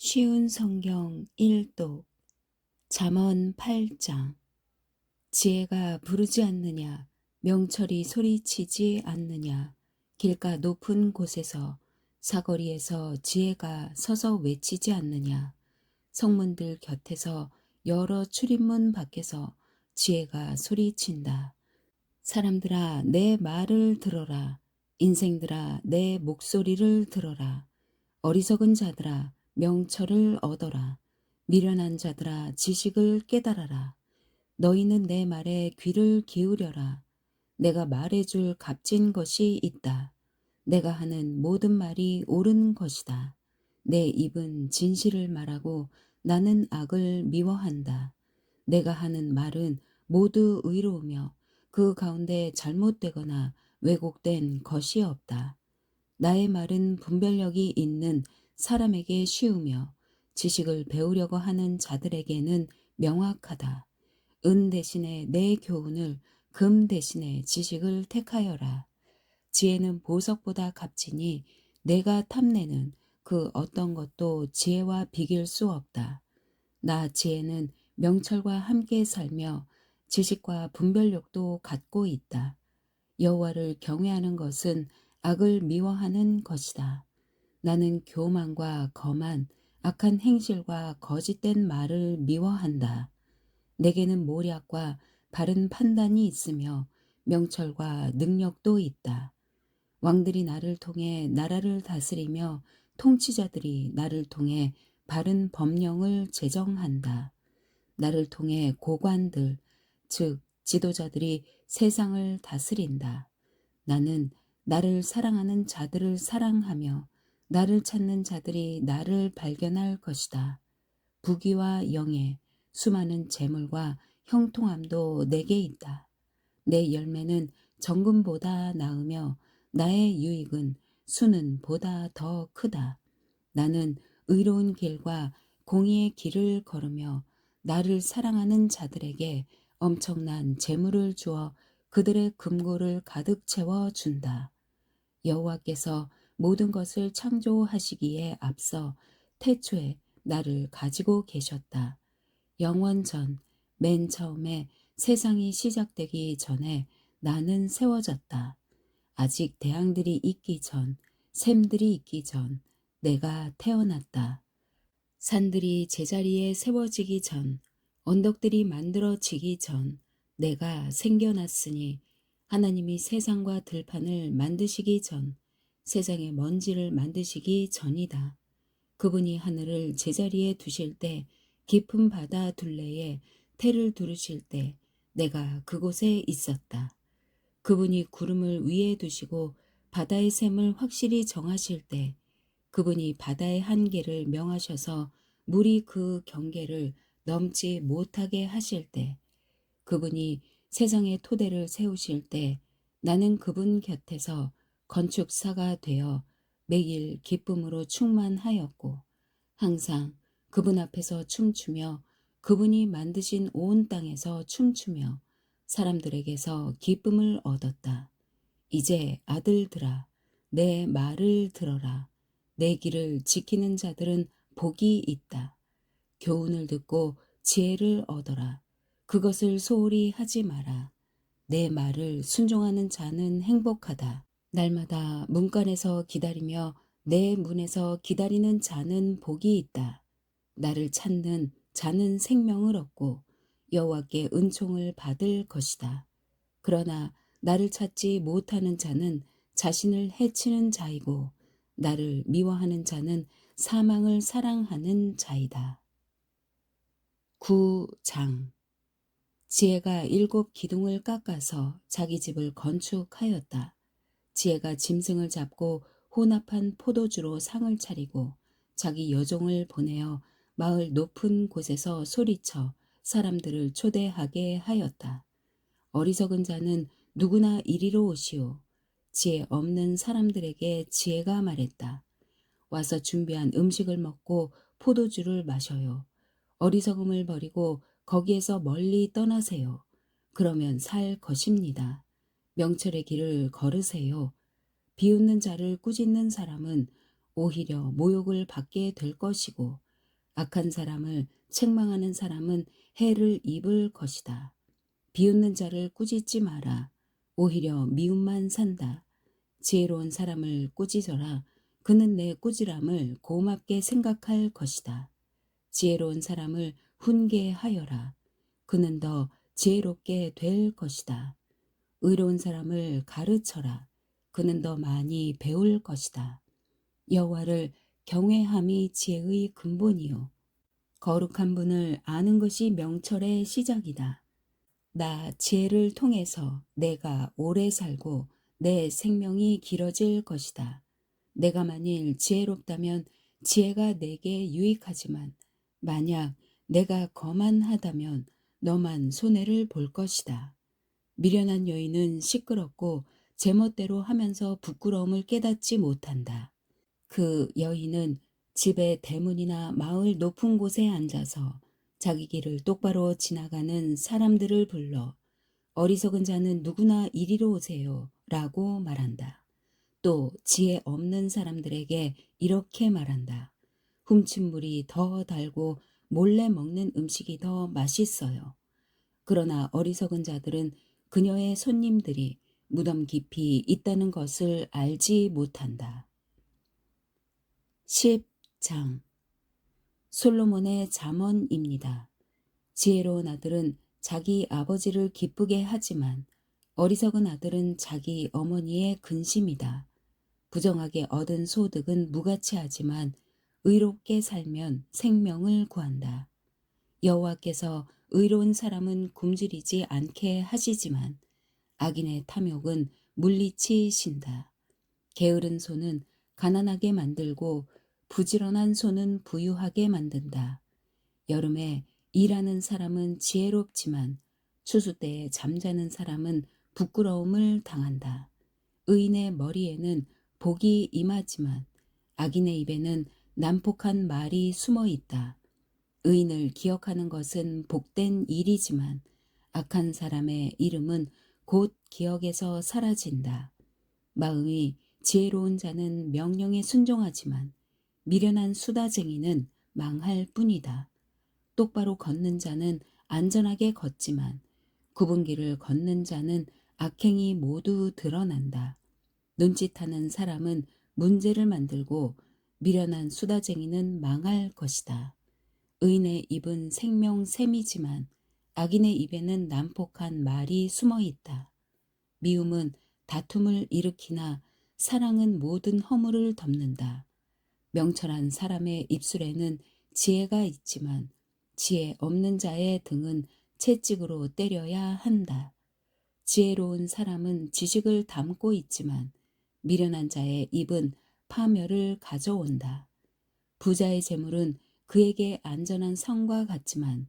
쉬운 성경 1독 잠언 8장. 지혜가 부르지 않느냐, 명철이 소리치지 않느냐. 길가 높은 곳에서 사거리에서 지혜가 서서 외치지 않느냐. 성문들 곁에서 여러 출입문 밖에서 지혜가 소리친다. 사람들아, 내 말을 들어라. 인생들아, 내 목소리를 들어라. 어리석은 자들아, 명철을 얻어라. 미련한 자들아, 지식을 깨달아라. 너희는 내 말에 귀를 기울여라. 내가 말해줄 값진 것이 있다. 내가 하는 모든 말이 옳은 것이다. 내 입은 진실을 말하고 나는 악을 미워한다. 내가 하는 말은 모두 의로우며 그 가운데 잘못되거나 왜곡된 것이 없다. 나의 말은 분별력이 있는 사람에게 쉬우며 지식을 배우려고 하는 자들에게는 명확하다. 은 대신에 내 교훈을, 금 대신에 지식을 택하여라. 지혜는 보석보다 값지니 내가 탐내는 그 어떤 것도 지혜와 비길 수 없다. 나 지혜는 명철과 함께 살며 지식과 분별력도 갖고 있다. 여호와를 경외하는 것은 악을 미워하는 것이다. 나는 교만과 거만, 악한 행실과 거짓된 말을 미워한다. 내게는 모략과 바른 판단이 있으며 명철과 능력도 있다. 왕들이 나를 통해 나라를 다스리며 통치자들이 나를 통해 바른 법령을 제정한다. 나를 통해 고관들, 즉 지도자들이 세상을 다스린다. 나는 나를 사랑하는 자들을 사랑하며 나를 찾는 자들이 나를 발견할 것이다. 부귀와 영예, 수많은 재물과 형통함도 내게 있다. 내 열매는 정금보다 나으며 나의 유익은 수는 보다 더 크다. 나는 의로운 길과 공의의 길을 걸으며 나를 사랑하는 자들에게 엄청난 재물을 주어 그들의 금고를 가득 채워 준다. 여호와께서 모든 것을 창조하시기에 앞서 태초에 나를 가지고 계셨다. 영원 전, 맨 처음에 세상이 시작되기 전에 나는 세워졌다. 아직 대항들이 있기 전, 샘들이 있기 전, 내가 태어났다. 산들이 제자리에 세워지기 전, 언덕들이 만들어지기 전, 내가 생겨났으니 하나님이 세상과 들판을 만드시기 전, 세상의 먼지를 만드시기 전이다. 그분이 하늘을 제자리에 두실 때, 깊은 바다 둘레에 태를 두르실 때 내가 그곳에 있었다. 그분이 구름을 위에 두시고 바다의 샘을 확실히 정하실 때, 그분이 바다의 한계를 명하셔서 물이 그 경계를 넘지 못하게 하실 때, 그분이 세상의 토대를 세우실 때 나는 그분 곁에서 건축사가 되어 매일 기쁨으로 충만하였고 항상 그분 앞에서 춤추며 그분이 만드신 온 땅에서 춤추며 사람들에게서 기쁨을 얻었다. 이제 아들들아, 내 말을 들어라. 내 길을 지키는 자들은 복이 있다. 교훈을 듣고 지혜를 얻어라. 그것을 소홀히 하지 마라. 내 말을 순종하는 자는 행복하다. 날마다 문간에서 기다리며 내 문에서 기다리는 자는 복이 있다. 나를 찾는 자는 생명을 얻고 여호와께 은총을 받을 것이다. 그러나 나를 찾지 못하는 자는 자신을 해치는 자이고 나를 미워하는 자는 사망을 사랑하는 자이다. 9장. 지혜가 7 기둥을 깎아서 자기 집을 건축하였다. 지혜가 짐승을 잡고 혼합한 포도주로 상을 차리고 자기 여종을 보내어 마을 높은 곳에서 소리쳐 사람들을 초대하게 하였다. 어리석은 자는 누구나 이리로 오시오. 지혜 없는 사람들에게 지혜가 말했다. 와서 준비한 음식을 먹고 포도주를 마셔요. 어리석음을 버리고 거기에서 멀리 떠나세요. 그러면 살 것입니다. 명철의 길을 걸으세요. 비웃는 자를 꾸짖는 사람은 오히려 모욕을 받게 될 것이고 악한 사람을 책망하는 사람은 해를 입을 것이다. 비웃는 자를 꾸짖지 마라. 오히려 미움만 산다. 지혜로운 사람을 꾸짖어라. 그는 내 꾸지람을 고맙게 생각할 것이다. 지혜로운 사람을 훈계하여라. 그는 더 지혜롭게 될 것이다. 의로운 사람을 가르쳐라. 그는 더 많이 배울 것이다. 여호와를 경외함이 지혜의 근본이요 거룩한 분을 아는 것이 명철의 시작이다. 나 지혜를 통해서 내가 오래 살고 내 생명이 길어질 것이다. 내가 만일 지혜롭다면 지혜가 내게 유익하지만 만약 내가 거만하다면 너만 손해를 볼 것이다. 미련한 여인은 시끄럽고 제멋대로 하면서 부끄러움을 깨닫지 못한다. 그 여인은 집의 대문이나 마을 높은 곳에 앉아서 자기 길을 똑바로 지나가는 사람들을 불러 어리석은 자는 누구나 이리로 오세요 라고 말한다. 또 지혜 없는 사람들에게 이렇게 말한다. 훔친 물이 더 달고 몰래 먹는 음식이 더 맛있어요. 그러나 어리석은 자들은 그녀의 손님들이 무덤 깊이 있다는 것을 알지 못한다. 10장 솔로몬의 잠언입니다. 지혜로운 아들은 자기 아버지를 기쁘게 하지만 어리석은 아들은 자기 어머니의 근심이다. 부정하게 얻은 소득은 무가치하지만 의롭게 살면 생명을 구한다. 여호와께서 의로운 사람은 굶주리지 않게 하시지만 악인의 탐욕은 물리치신다. 게으른 손은 가난하게 만들고 부지런한 손은 부유하게 만든다. 여름에 일하는 사람은 지혜롭지만 추수 때에 잠자는 사람은 부끄러움을 당한다. 의인의 머리에는 복이 임하지만 악인의 입에는 난폭한 말이 숨어 있다. 의인을 기억하는 것은 복된 일이지만 악한 사람의 이름은 곧 기억에서 사라진다. 마음이 지혜로운 자는 명령에 순종하지만 미련한 수다쟁이는 망할 뿐이다. 똑바로 걷는 자는 안전하게 걷지만 굽은 길을 걷는 자는 악행이 모두 드러난다. 눈짓하는 사람은 문제를 만들고 미련한 수다쟁이는 망할 것이다. 의인의 입은 생명샘이지만 악인의 입에는 난폭한 말이 숨어 있다. 미움은 다툼을 일으키나 사랑은 모든 허물을 덮는다. 명철한 사람의 입술에는 지혜가 있지만 지혜 없는 자의 등은 채찍으로 때려야 한다. 지혜로운 사람은 지식을 담고 있지만 미련한 자의 입은 파멸을 가져온다. 부자의 재물은 그에게 안전한 성과 같지만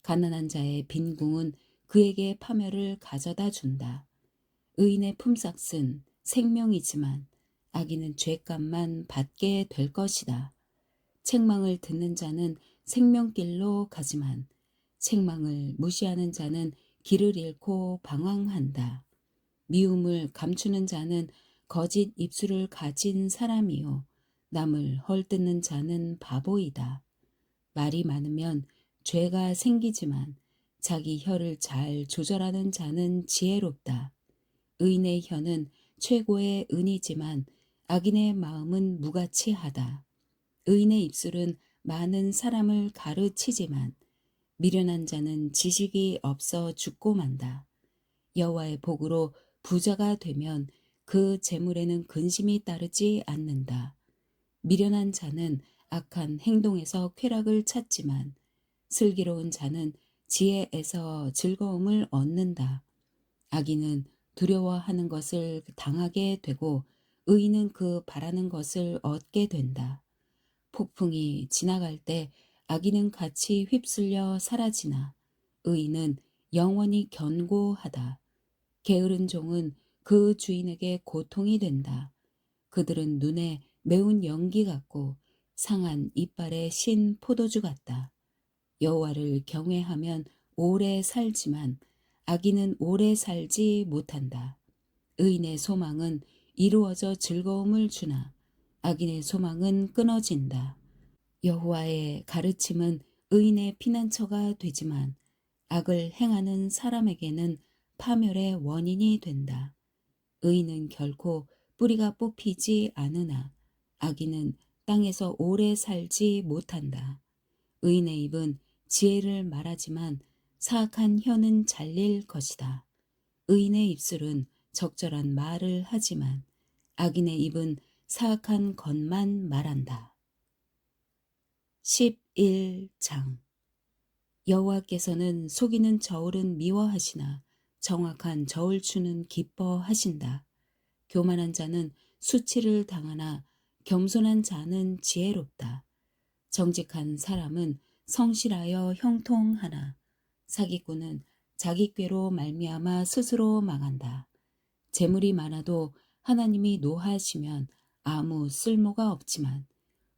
가난한 자의 빈궁은 그에게 파멸을 가져다 준다. 의인의 품삯은 생명이지만 악인은 죄값만 받게 될 것이다. 책망을 듣는 자는 생명길로 가지만 책망을 무시하는 자는 길을 잃고 방황한다. 미움을 감추는 자는 거짓 입술을 가진 사람이요 남을 헐뜯는 자는 바보이다. 말이 많으면 죄가 생기지만 자기 혀를 잘 조절하는 자는 지혜롭다. 의인의 혀는 최고의 은이지만 악인의 마음은 무가치하다. 의인의 입술은 많은 사람을 가르치지만 미련한 자는 지식이 없어 죽고 만다. 여호와의 복으로 부자가 되면 그 재물에는 근심이 따르지 않는다. 미련한 자는 악한 행동에서 쾌락을 찾지만 슬기로운 자는 지혜에서 즐거움을 얻는다. 악인은 두려워하는 것을 당하게 되고 의인은 그 바라는 것을 얻게 된다. 폭풍이 지나갈 때 악인은 같이 휩쓸려 사라지나 의인은 영원히 견고하다. 게으른 종은 그 주인에게 고통이 된다. 그들은 눈에 매운 연기 같고 상한 이빨에 신 포도주 같다. 여호와를 경외하면 오래 살지만 악인은 오래 살지 못한다. 의인의 소망은 이루어져 즐거움을 주나 악인의 소망은 끊어진다. 여호와의 가르침은 의인의 피난처가 되지만 악을 행하는 사람에게는 파멸의 원인이 된다. 의인은 결코 뿌리가 뽑히지 않으나 악인은 땅에서 오래 살지 못한다. 의인의 입은 지혜를 말하지만 사악한 혀는 잘릴 것이다. 의인의 입술은 적절한 말을 하지만 악인의 입은 사악한 것만 말한다. 11장 여호와께서는 속이는 저울은 미워하시나 정확한 저울추는 기뻐하신다. 교만한 자는 수치를 당하나 겸손한 자는 지혜롭다. 정직한 사람은 성실하여 형통하나 사기꾼은 자기 꾀로 말미암아 스스로 망한다. 재물이 많아도 하나님이 노하시면 아무 쓸모가 없지만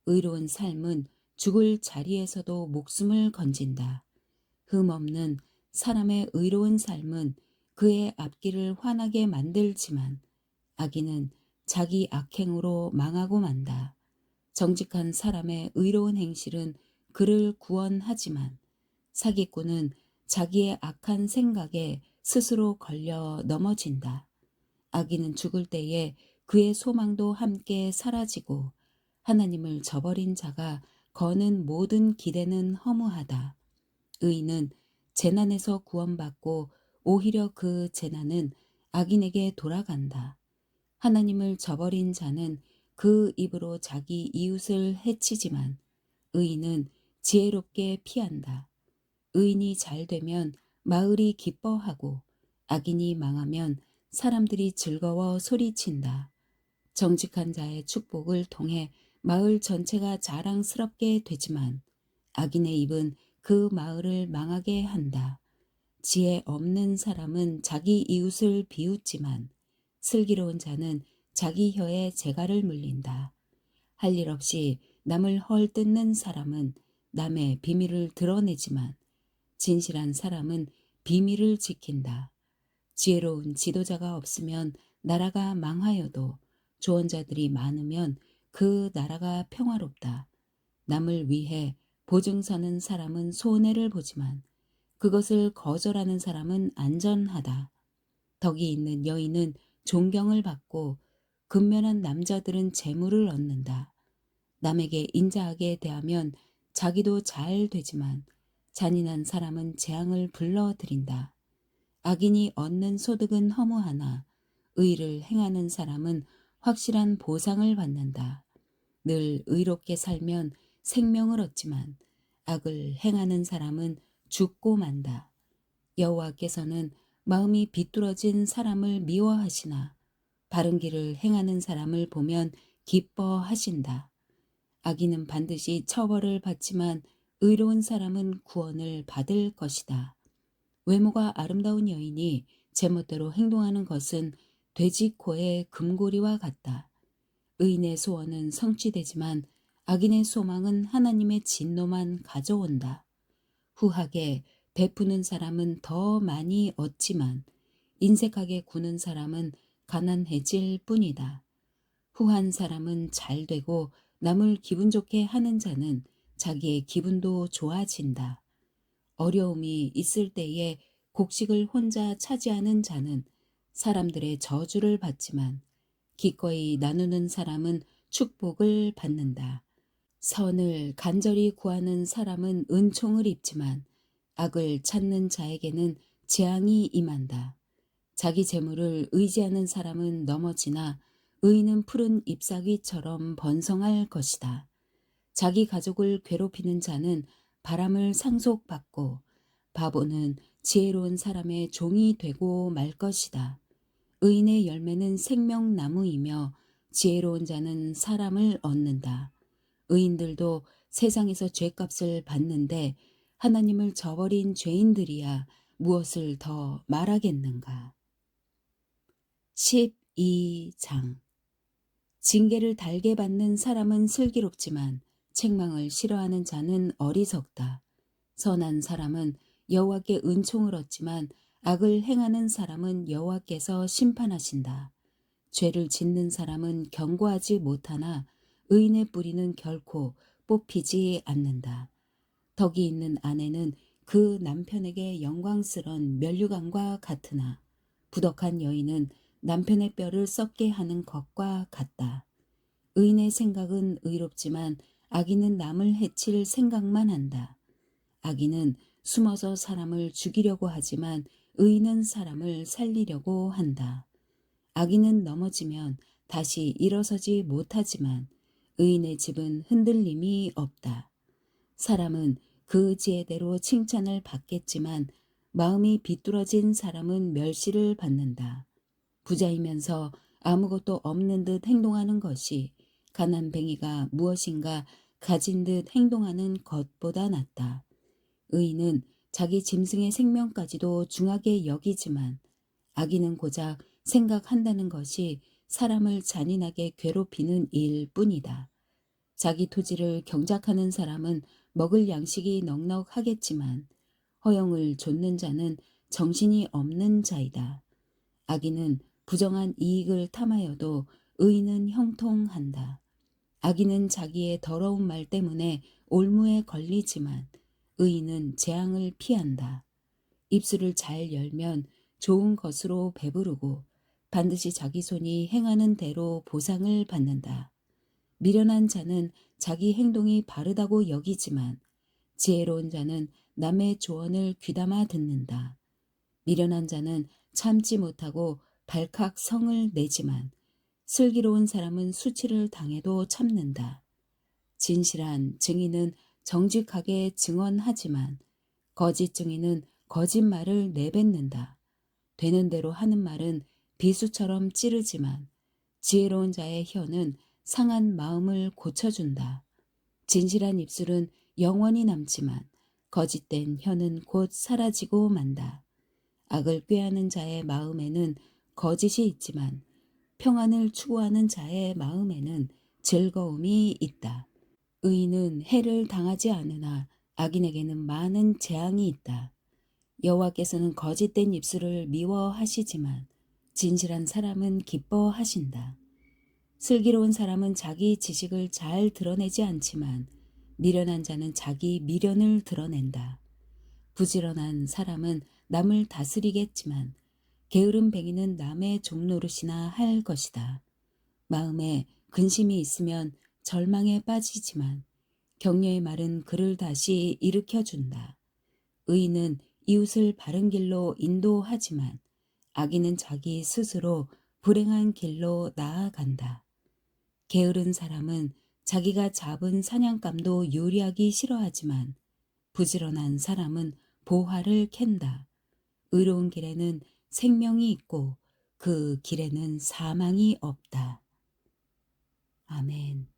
의로운 삶은 죽을 자리에서도 목숨을 건진다. 흠없는 사람의 의로운 삶은 그의 앞길을 환하게 만들지만 악인은 자기 악행으로 망하고 만다. 정직한 사람의 의로운 행실은 그를 구원하지만 사기꾼은 자기의 악한 생각에 스스로 걸려 넘어진다. 악인은 죽을 때에 그의 소망도 함께 사라지고 하나님을 저버린 자가 거는 모든 기대는 허무하다. 의인은 재난에서 구원받고 오히려 그 재난은 악인에게 돌아간다. 하나님을 저버린 자는 그 입으로 자기 이웃을 해치지만 의인은 지혜롭게 피한다. 의인이 잘 되면 마을이 기뻐하고 악인이 망하면 사람들이 즐거워 소리친다. 정직한 자의 축복을 통해 마을 전체가 자랑스럽게 되지만 악인의 입은 그 마을을 망하게 한다. 지혜 없는 사람은 자기 이웃을 비웃지만 슬기로운 자는 자기 혀에 재갈을 물린다. 할 일 없이 남을 헐뜯는 사람은 남의 비밀을 드러내지만 진실한 사람은 비밀을 지킨다. 지혜로운 지도자가 없으면 나라가 망하여도 조언자들이 많으면 그 나라가 평화롭다. 남을 위해 보증 서는 사람은 손해를 보지만 그것을 거절하는 사람은 안전하다. 덕이 있는 여인은 존경을 받고 근면한 남자들은 재물을 얻는다. 남에게 인자하게 대하면 자기도 잘 되지만 잔인한 사람은 재앙을 불러들인다. 악인이 얻는 소득은 허무하나 의를 행하는 사람은 확실한 보상을 받는다. 늘 의롭게 살면 생명을 얻지만 악을 행하는 사람은 죽고 만다. 여호와께서는 마음이 비뚤어진 사람을 미워하시나 바른 길을 행하는 사람을 보면 기뻐하신다. 악인은 반드시 처벌을 받지만 의로운 사람은 구원을 받을 것이다. 외모가 아름다운 여인이 제멋대로 행동하는 것은 돼지 코의 금고리와 같다. 의인의 소원은 성취되지만 악인의 소망은 하나님의 진노만 가져온다. 후하게 베푸는 사람은 더 많이 얻지만 인색하게 구는 사람은 가난해질 뿐이다. 후한 사람은 잘 되고 남을 기분 좋게 하는 자는 자기의 기분도 좋아진다. 어려움이 있을 때에 곡식을 혼자 차지하는 자는 사람들의 저주를 받지만 기꺼이 나누는 사람은 축복을 받는다. 선을 간절히 구하는 사람은 은총을 입지만 악을 찾는 자에게는 재앙이 임한다. 자기 재물을 의지하는 사람은 넘어지나 의인은 푸른 잎사귀처럼 번성할 것이다. 자기 가족을 괴롭히는 자는 바람을 상속받고 바보는 지혜로운 사람의 종이 되고 말 것이다. 의인의 열매는 생명나무이며 지혜로운 자는 사람을 얻는다. 의인들도 세상에서 죄값을 받는데 하나님을 저버린 죄인들이야 무엇을 더 말하겠는가. 12장 징계를 달게 받는 사람은 슬기롭지만 책망을 싫어하는 자는 어리석다. 선한 사람은 여호와께 은총을 얻지만 악을 행하는 사람은 여호와께서 심판하신다. 죄를 짓는 사람은 경고하지 못하나 의인의 뿌리는 결코 뽑히지 않는다. 덕이 있는 아내는 그 남편에게 영광스런 면류관과 같으나 부덕한 여인은 남편의 뼈를 썩게 하는 것과 같다. 의인의 생각은 의롭지만 악인은 남을 해칠 생각만 한다. 악인은 숨어서 사람을 죽이려고 하지만 의인은 사람을 살리려고 한다. 악인은 넘어지면 다시 일어서지 못하지만 의인의 집은 흔들림이 없다. 사람은 그 지혜대로 칭찬을 받겠지만 마음이 비뚤어진 사람은 멸시를 받는다. 부자이면서 아무것도 없는 듯 행동하는 것이 가난뱅이가 무엇인가 가진 듯 행동하는 것보다 낫다. 의인은 자기 짐승의 생명까지도 중하게 여기지만 악인은 고작 생각한다는 것이 사람을 잔인하게 괴롭히는 일 뿐이다. 자기 토지를 경작하는 사람은 먹을 양식이 넉넉하겠지만 허영을 좇는 자는 정신이 없는 자이다. 악인은 부정한 이익을 탐하여도 의인은 형통한다. 악인은 자기의 더러운 말 때문에 올무에 걸리지만 의인은 재앙을 피한다. 입술을 잘 열면 좋은 것으로 배부르고 반드시 자기 손이 행하는 대로 보상을 받는다. 미련한 자는 자기 행동이 바르다고 여기지만 지혜로운 자는 남의 조언을 귀담아 듣는다. 미련한 자는 참지 못하고 발칵 성을 내지만 슬기로운 사람은 수치를 당해도 참는다. 진실한 증인은 정직하게 증언하지만 거짓 증인은 거짓말을 내뱉는다. 되는 대로 하는 말은 비수처럼 찌르지만 지혜로운 자의 혀는 상한 마음을 고쳐준다. 진실한 입술은 영원히 남지만 거짓된 혀는 곧 사라지고 만다. 악을 꾀하는 자의 마음에는 거짓이 있지만 평안을 추구하는 자의 마음에는 즐거움이 있다. 의인은 해를 당하지 않으나 악인에게는 많은 재앙이 있다. 여호와께서는 거짓된 입술을 미워하시지만 진실한 사람은 기뻐하신다. 슬기로운 사람은 자기 지식을 잘 드러내지 않지만 미련한 자는 자기 미련을 드러낸다. 부지런한 사람은 남을 다스리겠지만 게으른 뱅이는 남의 종노릇이나 할 것이다. 마음에 근심이 있으면 절망에 빠지지만 격려의 말은 그를 다시 일으켜준다. 의인은 이웃을 바른 길로 인도하지만 악인은 자기 스스로 불행한 길로 나아간다. 게으른 사람은 자기가 잡은 사냥감도 요리하기 싫어하지만 부지런한 사람은 보화를 캔다. 의로운 길에는 생명이 있고 그 길에는 사망이 없다. 아멘.